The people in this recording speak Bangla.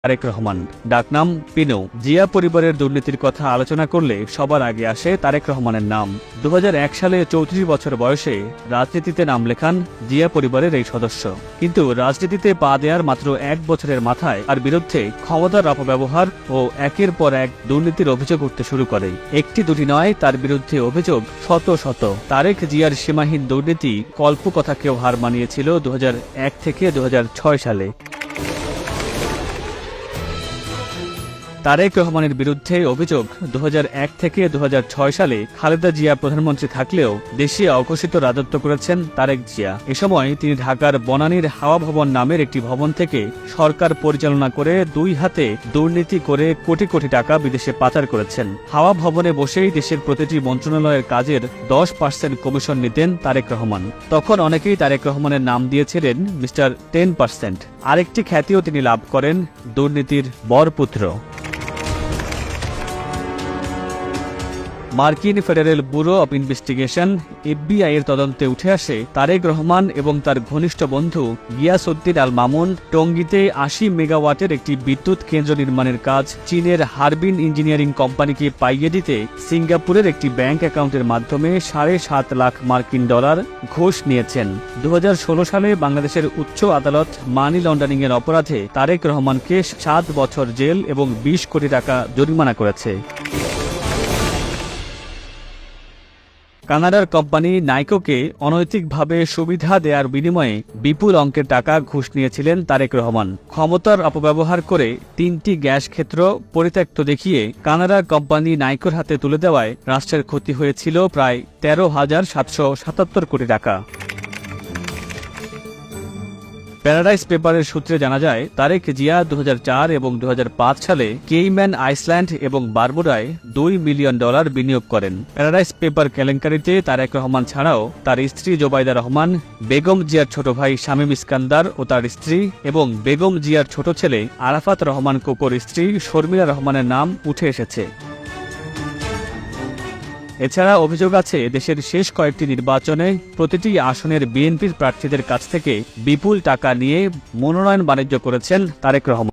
তারেক রহমান, ডাকনাম পিনু। জিয়া পরিবারের দুর্নীতির কথা আলোচনা করলে সবার আগে আসে তারেক রহমানের নাম। 2001 সালে 34 বছর বয়সে রাজনীতিতে নাম লেখান জিয়া পরিবারের এই সদস্য। কিন্তু রাজনীতিতে পা দেওয়ার মাত্র 1 বছরের মাথায় তার বিরুদ্ধে ক্ষমতার অপব্যবহার ও একের পর এক দুর্নীতির অভিযোগ উঠতে শুরু করে। একটি দুটি নয়, তার বিরুদ্ধে অভিযোগ শত শত। তারেক জিয়ার সীমাহীন দুর্নীতি কল্পকথাকেও হার মানিয়েছিল 2001 থেকে 2006 সালে। তারেক রহমানের বিরুদ্ধে অভিযোগ 2001 থেকে 2006 সালে খালেদা জিয়া প্রধানমন্ত্রী থাকলেও দেশে অঘোষিত রাজত্ব করেছেন তারেক জিয়া। এ সময় তিনি ঢাকার বনানীর হাওয়া ভবন নামের একটি ভবন থেকে সরকার পরিচালনা করে 2 হাতে দুর্নীতি করে কোটি কোটি টাকা বিদেশে পাচার করেছেন। হাওয়া ভবনে বসেই দেশের প্রতিটি মন্ত্রণালয়ের কাজের 10% কমিশন নিতেন তারেক রহমান। তখন অনেকেই তারেক রহমানের নাম দিয়েছিলেন মিস্টার 10%। আরেকটি খ্যাতিও তিনি লাভ করেন, দুর্নীতির বরপুত্র। মার্কিন federal bureau of investigation FBI এর তদন্তে উঠে আসে তারেক রহমান এবং তার ঘনিষ্ঠ বন্ধু গিয়াসউদ্দিন আল মামুন টঙ্গীতে 80 মেগাওয়াটের একটি বিদ্যুৎ কেন্দ্র নির্মাণের কাজ চীনের হারবিন ইঞ্জিনিয়ারিং কোম্পানিকে পাইয়ে দিতে সিঙ্গাপুরের একটি ব্যাংক অ্যাকাউন্টের মাধ্যমে $7.5 লাখ মার্কিন ডলার ঘুষ নিয়েছেন। 2016 সালে বাংলাদেশের উচ্চ আদালত মানি লন্ডারিং এর অপরাধে তারেক রহমানকে 7 বছর জেল এবং 20 কোটি টাকা জরিমানা করেছে। কানাডার কোম্পানি নাইকোকে অনৈতিকভাবে সুবিধা দেওয়ার বিনিময়ে বিপুল অঙ্কের টাকা ঘুষ নিয়েছিলেন তারেক রহমান। ক্ষমতার অপব্যবহার করে 3টি গ্যাস ক্ষেত্র পরিত্যক্ত দেখিয়ে কানাডার কোম্পানি নাইকোর হাতে তুলে দেওয়ায় রাষ্ট্রের ক্ষতি হয়েছিল প্রায় 13,777 কোটি টাকা। প্যারাডাইস পেপারের সূত্রে জানা যায়, তারেক জিয়া 2004 এবং 2005 সালে কেইম্যান আইসল্যান্ড এবং বারমুডায় $2 মিলিয়ন বিনিয়োগ করেন। প্যারাডাইস পেপার কেলেঙ্কারিতে তারেক রহমান ছাড়াও তার স্ত্রী জোবাইদা রহমান, বেগম জিয়ার ছোট ভাই শামীম ইস্কান্দার ও তার স্ত্রী এবং বেগম জিয়ার ছোট ছেলে আরাফাত রহমান কোকোর স্ত্রী শর্মিলা রহমানের নাম উঠে এসেছে। এছাড়া অভিযোগ আছে দেশের শেষ কয়েকটি নির্বাচনে প্রতিটি আসনের বিএনপির প্রার্থীদের কাছ থেকে বিপুল টাকা নিয়ে মনোনয়ন বাণিজ্য করেছেন তারেক রহমান।